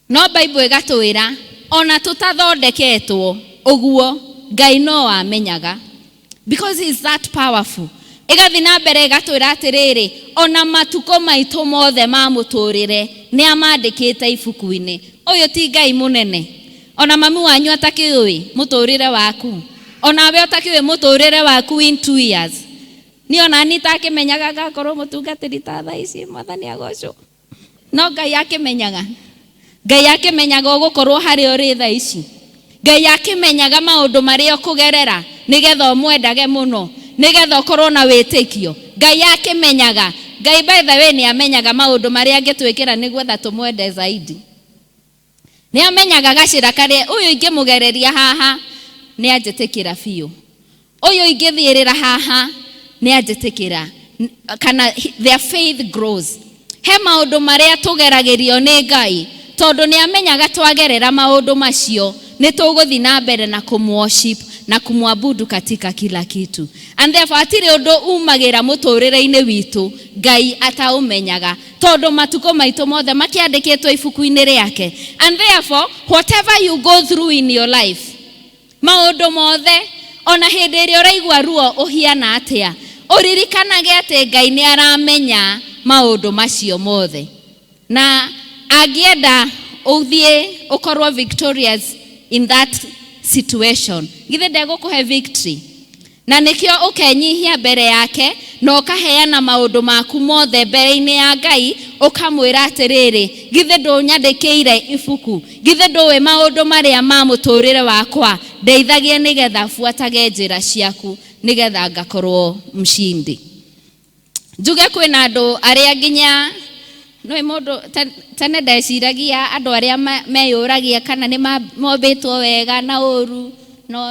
No Bible ĩgatwĩra ona tũtathondeketwo ũguo Ngai no amenyaga, because he is that powerful. Ĩgathiĩ na mbere ĩgatwĩra atĩrĩrĩ, ona matukũ maitũ mothe ma mũtũrĩre nĩ amandĩkĩte ibuku-inĩ. Ũyũ ti Ngai mũnene? Ona mami wanyu atakĩũĩ mũtũrĩre waku, ona we ũtakĩũĩ mũtũrĩre waku in 2 years. Ni ona nitakĩmenyaga gakorwo mũtungatĩri ta thaa ici, Mwathani agocwo. No Ngai akĩmenyaga. Ngai akĩmenyaga ũgũkorwo harĩ ũrĩ thaa ici. Ngai akĩmenyaga maũndũ marĩa ũkũgerera nĩgetha ũmwendage mũno, nĩgetha ũkorwo na wĩtĩkio. Ngai akĩmenyaga. Ngai by the way nĩ amenyaga maũndũ marĩa angĩtwĩkĩra nĩgetha tũmwende zaidi. Nĩ amenyaga gacĩra karĩa ũyũ ingĩmũgereria haha nĩ anjĩtĩkĩra biũ. Ũyũ ingĩthiĩrĩra haha nĩ anjĩtĩkĩra. Kana their faith grows. He maũndũ marĩa tũgeragĩrio nĩ Ngai, tondũ nĩ amenyaga twagerera maũndũ macio nĩ tũgũthiĩ na mbere na kumworship na kumwabudu katika kila kitu. And therefore atire ũndũ umagĩra mũtũrĩre-inĩ witũ Ngai ataũmenyaga, tondũ matukũ maitũ mothe makĩandĩkĩtwo ibuku-inĩ rĩake. And therefore whatever you go through in your life, maũndũ mothe, ona hĩndĩ ĩrĩa ũraigua ruo ũhiana atĩa, ũririkanage atĩ Ngai nĩ aramenya maũndũ macio mothe. Na angĩenda ũthiĩ ũkorwo victorious in that situation, githĩ ndegũkũhe victory? Na nĩkĩo ũkenyihia mbere yake na ũkaheana maũndũ maku mothe mbere-inĩ ya Ngai, ũkamwĩra atĩrĩrĩ, githĩ ndũnyandĩkĩire ibuku, githĩ ndũĩ maũndũ marĩa ma mũtũrĩre wakwa, ndeithagie nĩgetha buatage njĩra ciaku nĩgetha ngakorwo mshindi. Njuge kwĩna andũ arĩa nginya no mũndũ tene ndeciragia andũ arĩa meyũragia kana nĩ mombĩtwo wega na ũru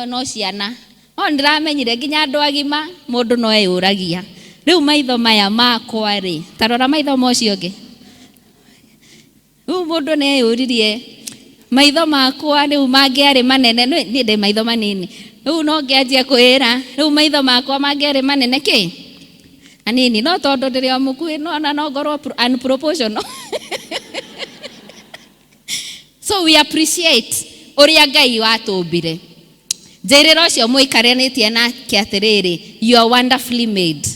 no ciana. O ndiramenyire nginya andũ agima mũndũ no eyũragia. Rĩu maitho maya makwa rĩ, tarora maitho macio ũngĩ. Rĩu mũndũ nĩ eyũririe maitho makwa rĩu mangĩarĩ manene, niĩ ndĩ maitho manini. Riu no ngianjia kwira riu maitho makwa mangere manene ki anini no tondu ndirio mukui no na no ngorwo unproportional. So we appreciate uria Ngai watumbire. Njirira ucio muikaranitie nake atiriri, you are wonderfully made.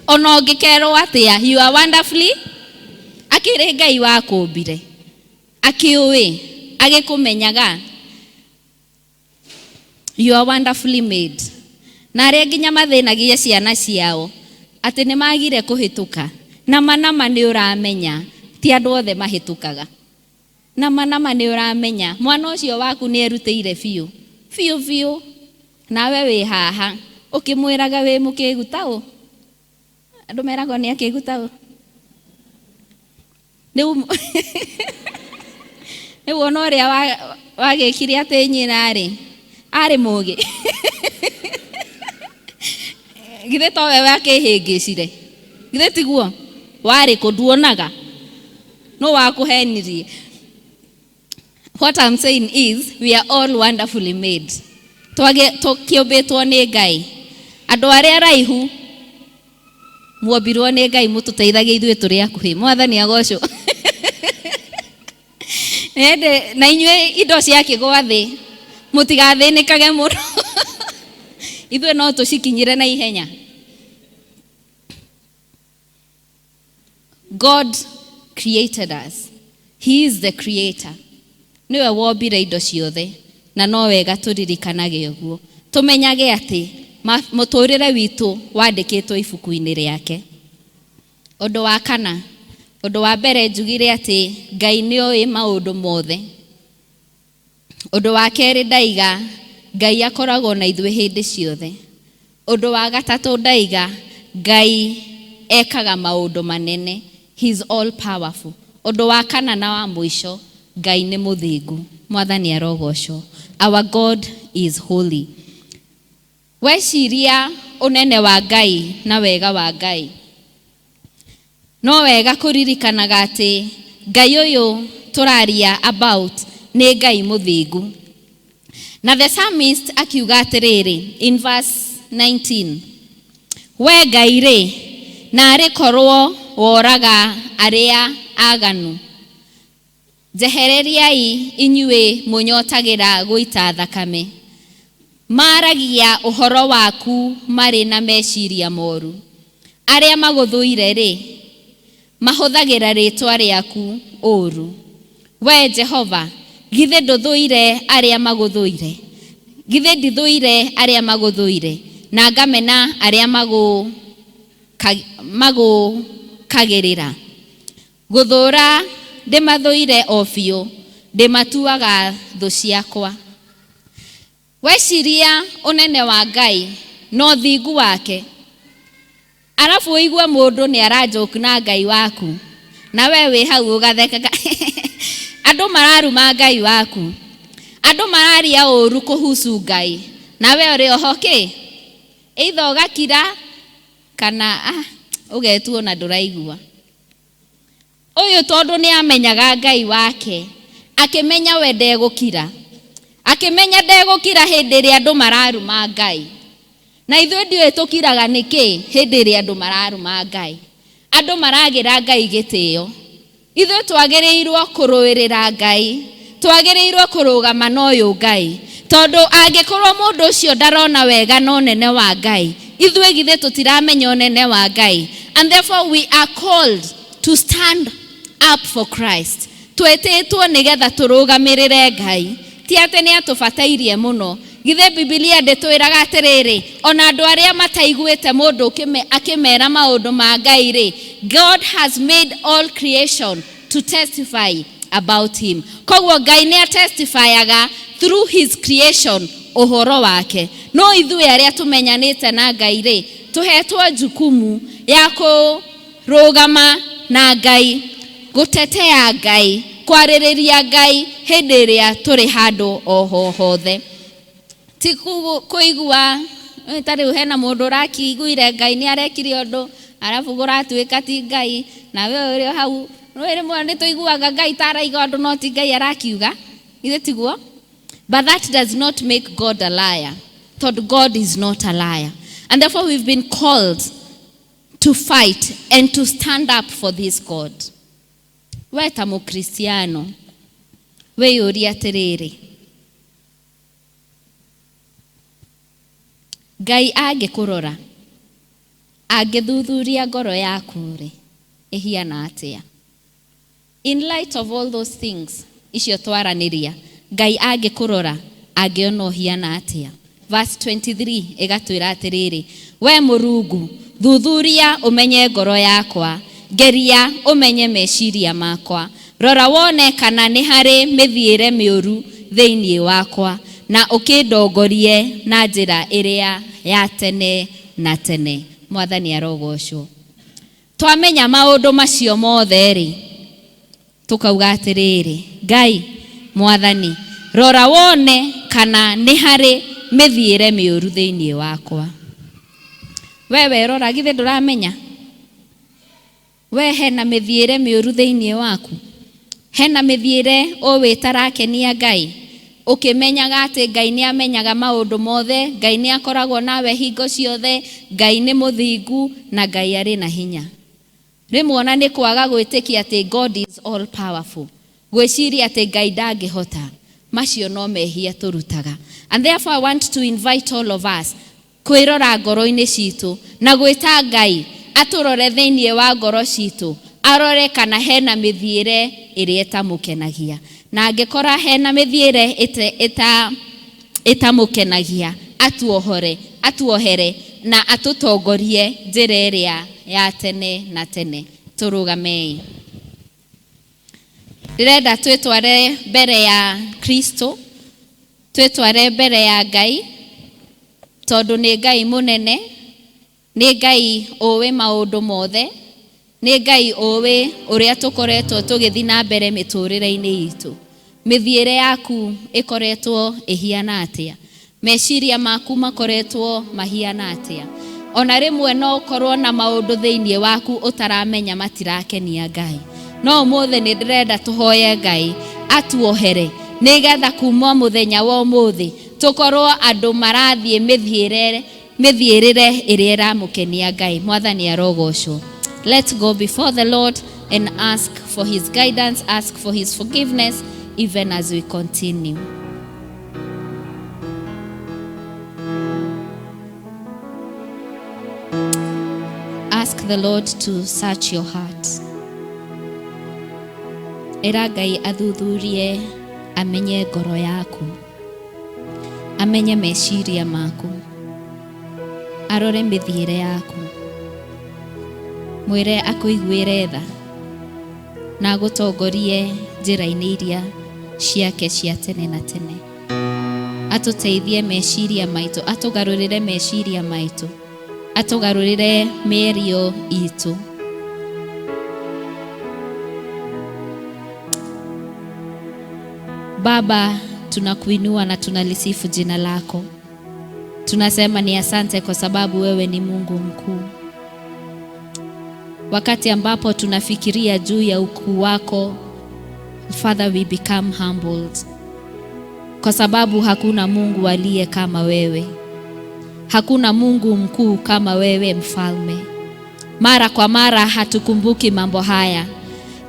Ono ngikerwo atia, you are wonderfully, akire Ngai wakumbire, akiuwi agikumenyaga, you are wonderfully made. Na aria nginya mathinagia ciana ciao ati ni magire kuhituka, nama ni uramenya ti andu othe mahitukaga. Nama ni uramenya mwana ucio waku ni erutire fiu nawe wi haha ukimwiraga wi mukigu tao andu merago ni akigu tao ni wona uria wagikire ati nyina ari mugi githe to we wakihingicire githe tiguo wari kunduonaga no wakuhenirie. What I'm saying is, we are all wonderfully made. Tukiumbitwo ni Ngai. Andu aria raihu muombirwo ni Ngai mututeithagia ithuĩ tũrĩ akuhĩ. Mwathani agocwo. Na inyuĩ indo cia kĩgwa thĩ mutigathĩnĩkage mũno. Ithuĩ no tũcikinyire na ihenya. God created us. He is the creator. Niwe wombire indo ciothe na no wega turirikanage uguo. Tumenyage ati muturire witu wandikitwo ibuku-ini riake. Undu wa kana, undu wa mbere njugire ati Ngai ni oĩ maundu mothe. Undu wa keri ndaiga Ngai akoragwo na ithuĩ hindi ciothe. Undu wa gatatu ndaiga Ngai ekaga maundu manene. He is all powerful. Undu wa kana na wa mwisho Ngai ni muthingu. Mwathani arogocwo. Our God is holy. Weciria unene wa Ngai na wega wa Ngai. No wega kuririkanaga ati Ngai uyu turaria about ni Ngai muthingu. Na the psalmist akiuga atiriri in verse 19. We Ngai ri na arikorwo woraga aria aganu. Jehereriai inyuĩ munyotagira guita thakame. Maragia uhoro waku mari na meciria moru. Aria maguthuire ri mahuthagira ritwa riaku ũru. We Jehova, githe nduthuire aria maguthuire. Githe ndithuire aria maguthuire na ngamena aria kagirira. Guthura ndimathuire ofio, ndimatuaga thu ciakwa. Weciria unene wa Ngai no thingu wake. Arafu uigua mundu ni arajoke na Ngai waku na we wi hau ugathekaga. Andu mararuma Ngai waku, andu mararia ũru kuhusu Ngai na we uri ohoke either ugakira kana ugetuo na nduraigua. Uyu tondu ni amenyaga Ngai wake, akimenya we ndegukira, akimenya ndegukira hindi ria andu mararuma Ngai. Na ithuĩ ndiũĩ tukiraga niki hindi ria andu mararuma Ngai, andu maragira Ngai gitĩo. Ithuĩ twagĩrĩirwo kũrũĩrĩra Ngai, twagĩrĩirwo kũrũgama na ũyũ Ngai, tondu angĩkorwo mundu ũcio ndarona wega na ũnene wa Ngai, ithuĩ githĩ tũtiramenya ũnene wa Ngai. And therefore we are called to stand up for Christ. Twetĩtwo nigetha tũrũgamĩrĩre Ngai. Ti ati ni atubatairie muno. Githe Biblia ndĩtwĩraga atiriri ona andu aria mataiguĩte mundu akimera maundu ma Ngai ri, God has made all creation to testify about him. Koguo Ngai ni atestifyaga through his creation uhoro wake. No ithuĩ aria tumenyanĩte na Ngai ri, tuhetwo jukumu ya kũrũgama na Ngai, gutetea Ngai, kwarĩrĩria Ngai hindi ĩrĩa tũrĩ handũ oho hothe. Ti kuigua tari hena mundu ũrakiguire Ngai ni arekire ũndũ arafu gũratuĩka ti Ngai na we uri hau. No ĩrĩ mwana nĩ tũiguaga Ngai taraiga ũndũ no ti Ngai arakiuga. Ithe tiguo But that does not make God a liar. That God is not a liar. And therefore we've been called to fight and to stand up for this God. We ta mukristiano, we yuri atiriri. Ngai angikurora, angithuthuria ngoro yaku ri, ihiana atia. In light of all those things, icio twaraniria, Ngai angikurora, angiona uhiana atia. Verse 23 igatwira atiriri, we Mũrungu, thuthuria umenye ngoro yakwa, geria umenye meciria makwa, rora wone kana ni hari mithiire miuru thĩinĩ wakwa, na ukindongorie na njĩra iria ya tene na tene. Mwathani arogocwo. Twamenya maũndũ macio mothe ri, tukauga atiriri, Ngai Mwathani, rora wone kana ni hari mithiire miuru thĩinĩ wakwa. Wewe rora githe nduramenya? We hena mithiire miuru thĩinĩ waku? Hena mithiire o witarakenia Ngai? Ukimenyaga ati Ngai ni amenyaga maundu mothe, Ngai ni akoragwo nawe hingo ciothe, Ngai ni muthingu na Ngai ari na hinya. Rimwona ni kwaga gwitikia ati God is all powerful. Gwiciria ati Ngai ndangihota. Macio no mehia turutaga. And therefore I want to invite all of us kwirora ngoro-ini citu na gwita Ngai aturore thĩinĩ wa ngoro citu, arore kana hena mithiire iria itamukenagia. Na angikora hena mithiire itamukenagia, atuohere na atutongorie njĩra iria ya tene na tene. Turugamei. Ndirenda twitware mbere ya Kristo, twitware mbere ya Ngai, tondu ni Ngai munene, ni Ngai owe maundu mothe, ni Ngai owe uria tukoretwo tugithi na mbere miturire-ini itu. Mithiire yaku ikoretwo ihiana atia? Meciria maku makoretwo mahiana atia? Ona rimwe no korwo na maundu thĩinĩ waku utaramenya matirakenia Ngai. No mothe ni ndirenda tuhoye Ngai atuohere, nigetha kuma muthenya wa umuthi tukorwo andu marathie mithiirire iria iramukenia Ngai. Mwathani arogocwo. Let's go before the Lord and ask for his guidance, ask for his forgiveness, even as we continue. Ask the Lord to search your heart. Ira Ngai athuthurie, amenye ngoro yaku, amenye meciria maku, arore mithiire yaku, mwire akuiguire tha na agutongorie njĩra-inĩ iria ciake cia tene na tene. Atuteithie meciria maitu, atugarurire meciria maitu, atugarurire mĩario itu. Baba, tunakuinua na tunalisifu jina lako. Tunasema ni asante kwa sababu wewe ni Mungu mkuu. Wakati ambapo tunafikiria juu ya ukuu wako, Father, we become humbled. Kwa sababu hakuna Mungu aliye kama wewe. Hakuna Mungu mkuu kama wewe, Mfalme. Mara kwa mara hatukumbuki mambo haya,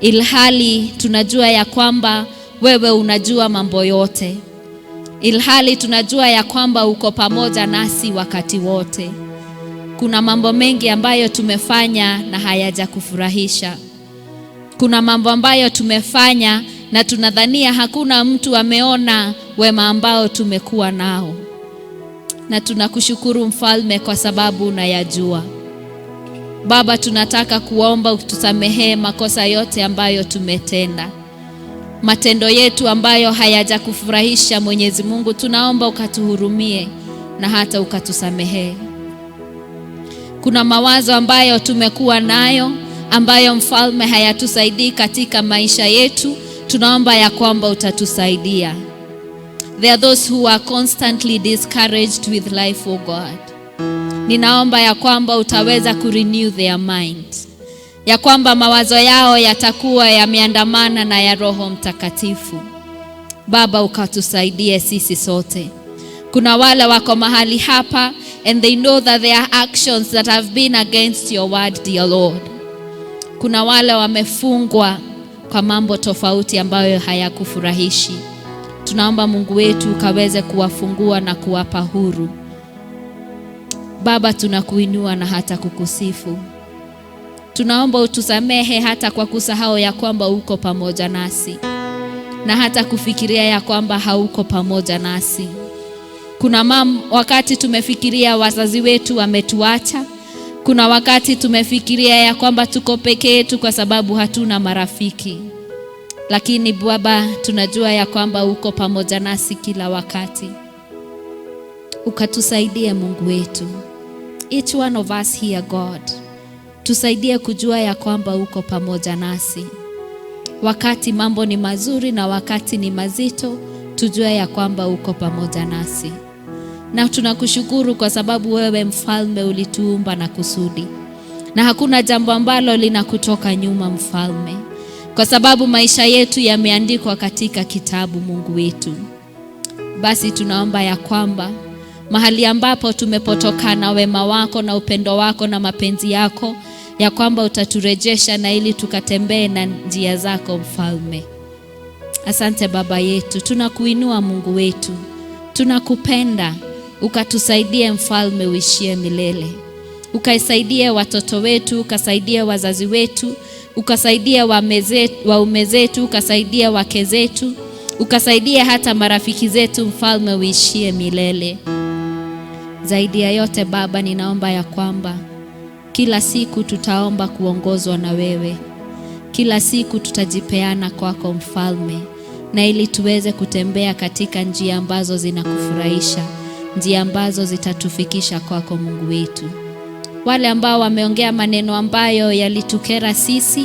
ilhali tunajua ya kwamba wewe unajua mambo yote. Ilhali tunajua ya kwamba uko pamoja nasi wakati wote. Kuna mambo mengi ambayo tumefanya na hayajakufurahisha. Kuna mambo ambayo tumefanya na tunadhania hakuna mtu ameona wema ambao tumekuwa nao. Na tunakushukuru Mfalme kwa sababu unayajua. Baba, tunataka kuomba utusamehe makosa yote ambayo tumetenda. Matendo yetu ambayo hayajakufurahisha Mwenyezi Mungu, tunaomba ukatuhurumie na hata ukatusamehe. Kuna mawazo ambayo tumekuwa nayo ambayo Mfalme hayatusaidii katika maisha yetu, tunaomba ya kwamba utatusaidia. There are those who are constantly discouraged with life, oh God. Ninaomba ya kwamba utaweza kurenew their minds, ya kwamba mawazo yao yatakuwa yameandamana na ya Roho Mtakatifu. Baba, ukatusaidie sisi sote. Kuna wale wako mahali hapa and they know that there are actions that have been against your word, dear Lord. Kuna wale wamefungwa kwa mambo tofauti ambayo hayakufurahishi. Tunaomba Mungu wetu ukaweze kuwafungua na kuwapa huru. Baba, tunakuinua na hata kukusifu. Tunaomba utusamehe hata kwa kusahau ya kwamba uko pamoja nasi, na hata kufikiria ya kwamba hauko pamoja nasi. Kuna wakati tumefikiria wazazi wetu wametuacha. Kuna wakati tumefikiria ya kwamba tuko peke yetu kwa sababu hatuna marafiki. Lakini Baba, tunajua ya kwamba uko pamoja nasi kila wakati. Ukatusaidie Mungu wetu. Each one of us here, God, tusaidie kujua ya kwamba uko pamoja nasi. Wakati mambo ni mazuri na wakati ni mazito, tujue ya kwamba uko pamoja nasi. Na tunakushukuru kwa sababu wewe Mfalme ulituumba na kusudi. Na hakuna jambo ambalo linakutoka nyuma, Mfalme. Kwa sababu maisha yetu yameandikwa katika kitabu, Mungu wetu. Basi tunaomba ya kwamba mahali ambapo tumepotokana, wema wako na upendo wako na mapenzi yako, ya kwamba utaturejesha na ili tukatembee na njia zako, Mfalme. Asante Baba yetu, tunakuinua Mungu wetu. Tunakupenda. Ukatusaidie Mfalme uishie milele. Ukasaidie watoto wetu, ukasaidie wazazi wetu, ukasaidie waume zetu, ukasaidie wake zetu, ukasaidie hata marafiki zetu, Mfalme uishie milele. Zaidi ya yote Baba, ninaomba ya kwamba kila siku tutaomba kuongozwa na wewe. Kila siku tutajipeana kwako, Mfalme, na ili tuweze kutembea katika njia ambazo zinakufurahisha, njia ambazo zitatufikisha kwako, Mungu wetu. Wale ambao wameongea maneno ambayo yalitukera sisi,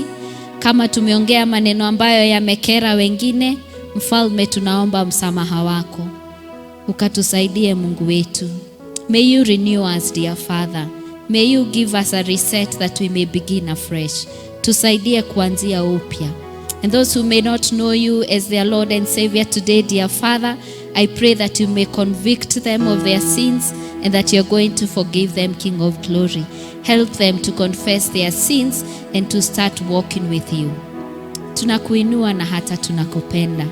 kama tumeongea maneno ambayo yamekera wengine, Mfalme, tunaomba msamaha wako. Ukatusaidie Mungu wetu. May you renew us, dear Father. May you give us a reset that we may begin afresh. Tusaidie kuanzia upya. And those who may not know you as their Lord and Savior today, dear Father, I pray that you may convict them of their sins and that you're going to forgive them, King of Glory. Help them to confess their sins and to start walking with you. Tunakuinua na hata tunakupenda.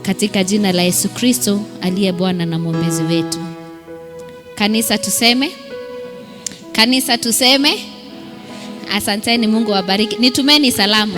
Katika jina la Yesu Kristo aliye Bwana na Mwombezi wetu. Kanisa tuseme? Kanisa tuseme? Asanteni, Mungu wabariki. Nitumeni salamu.